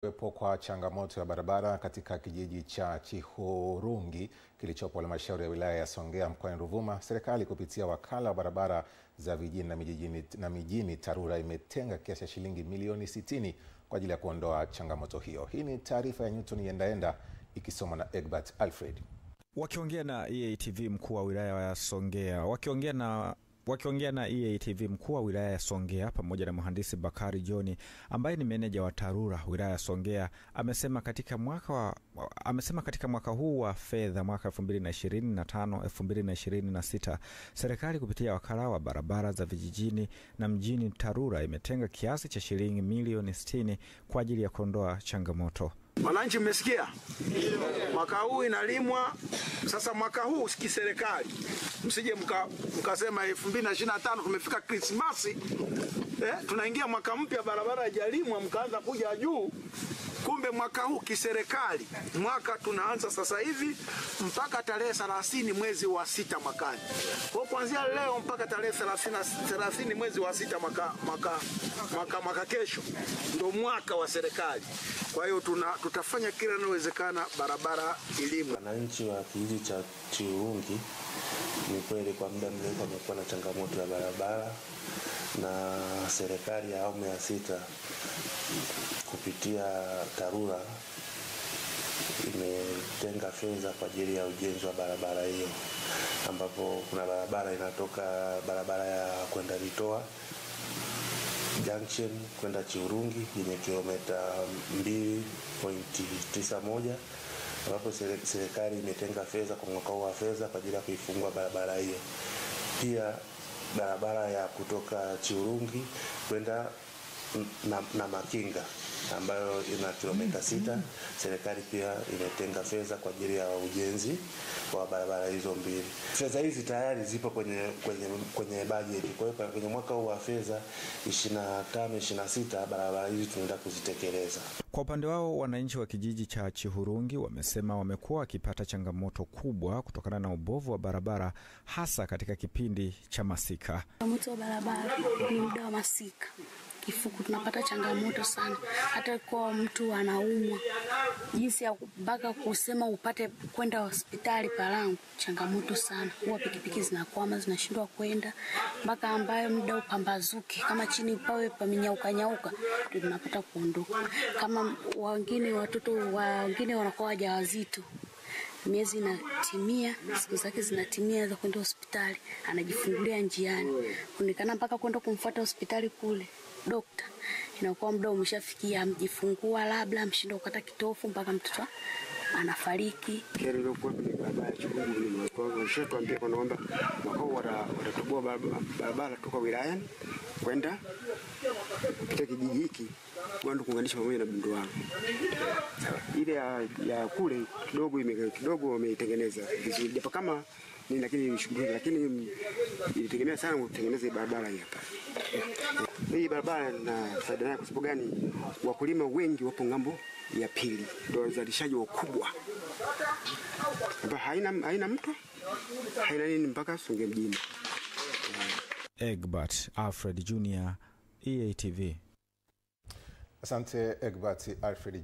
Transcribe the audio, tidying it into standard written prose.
Kuwepo kwa changamoto ya barabara katika kijiji cha Chihurungi kilichopo halmashauri ya wilaya ya Songea mkoani Ruvuma, serikali kupitia wakala wa barabara za vijijini na mijini TARURA imetenga kiasi cha shilingi milioni 60 kwa ajili ya kuondoa changamoto hiyo. Hii ni taarifa ya Newton Yendaenda ikisomwa na Egbert Alfred. Wakiongea na EATV mkuu wa wilaya ya Songea, Wakiongea na EATV mkuu wa wilaya ya Songea pamoja na mhandisi Bakari John ambaye ni meneja wa TARURA wilaya ya Songea, amesema katika mwaka huu wa fedha mwaka 2025-2026 serikali kupitia wakala wa barabara za vijijini na mjini TARURA imetenga kiasi cha shilingi milioni 60 kwa ajili ya kuondoa changamoto. Wananchi mmesikia? Mwaka huu inalimwa. Sasa mwaka huu kiserikali msije mkasema 2025 tumefika Krismasi, tunaingia mwaka mpya barabara haijalimwa mkaanza kuja juu. Kumbe mwaka huu kiserikali mwaka tunaanza sasa hivi mpaka tarehe 30 mwezi wa 6 mwakani. Kwa kuanzia leo mpaka tarehe 30 mwezi wa 6 mwaka kesho ndio mwaka wa serikali. Kwa hiyo tutafanya kila linalowezekana barabara ilimwe. Wananchi wa kijiji cha Chihurungi ni kweli kwa muda mrefu wamekuwa na changamoto ya barabara, na serikali ya awamu ya 6 kupitia TARURA imetenga fedha kwa ajili ya ujenzi wa barabara hiyo, ambapo kuna barabara inatoka barabara ya kwenda Litoa Junction kwenda Chihurungi yenye kilomita 2.91, ambapo serikali imetenga fedha kwa mwaka wa fedha kwa ajili ya kuifungua barabara hiyo. Pia barabara ya kutoka Chihurungi kwenda na Makinga ambayo ina kilomita 6, serikali pia imetenga fedha kwa ajili ya ujenzi wa barabara hizo mbili. Fedha hizi tayari zipo kwenye bajeti. Kwa hiyo kwenye mwaka wa fedha 25-26 barabara hizi tunaenda kuzitekeleza. Kwa upande wao, wananchi wa kijiji cha Chihurungi wamesema wamekuwa wakipata changamoto kubwa kutokana na ubovu wa barabara, hasa katika kipindi cha masika. Changamoto wa barabara ni muda wa masika. Kifuku tunapata changamoto sana, hata kwa mtu anaumwa jinsi ya mpaka kusema upate kwenda hospitali palangu, changamoto sana. Huwa pikipiki zinakwama, zinashindwa kwenda mpaka ambayo muda upambazuke, kama chini pawe pamenyauka ndio tunapata kuondoka. Kama wengine watoto wengine wanakuwa wajawazito, miezi inatimia, siku zake zinatimia za kwenda hospitali, anajifungulia njiani, kunikana mpaka kwenda kumfuata hospitali kule dokta, inakuwa muda umeshafikia, amjifungua labda mshindo ukata kitofu mpaka mtoto anafariki. Kero kwa barabara Chihurungi ni kwa shetu ambie wanaomba mwaka watatoboa barabara kutoka wilayani kwenda katika kijiji hiki kwenda kuunganisha pamoja na Bundwani. Ile ya kule kidogo wameitengeneza vizuri, japo kama ni lakini shughuli, lakini ilitegemea sana kutengeneza barabara hii hapa. Hii barabara na faida yake kwa sababu gani? Wakulima wengi wapo ngambo ya pili, ndio wazalishaji wakubwa. Haina mto, haina nini mpaka Songea mjini. Egbert Alfred Jr, EATV. Asante Egbert Alfred.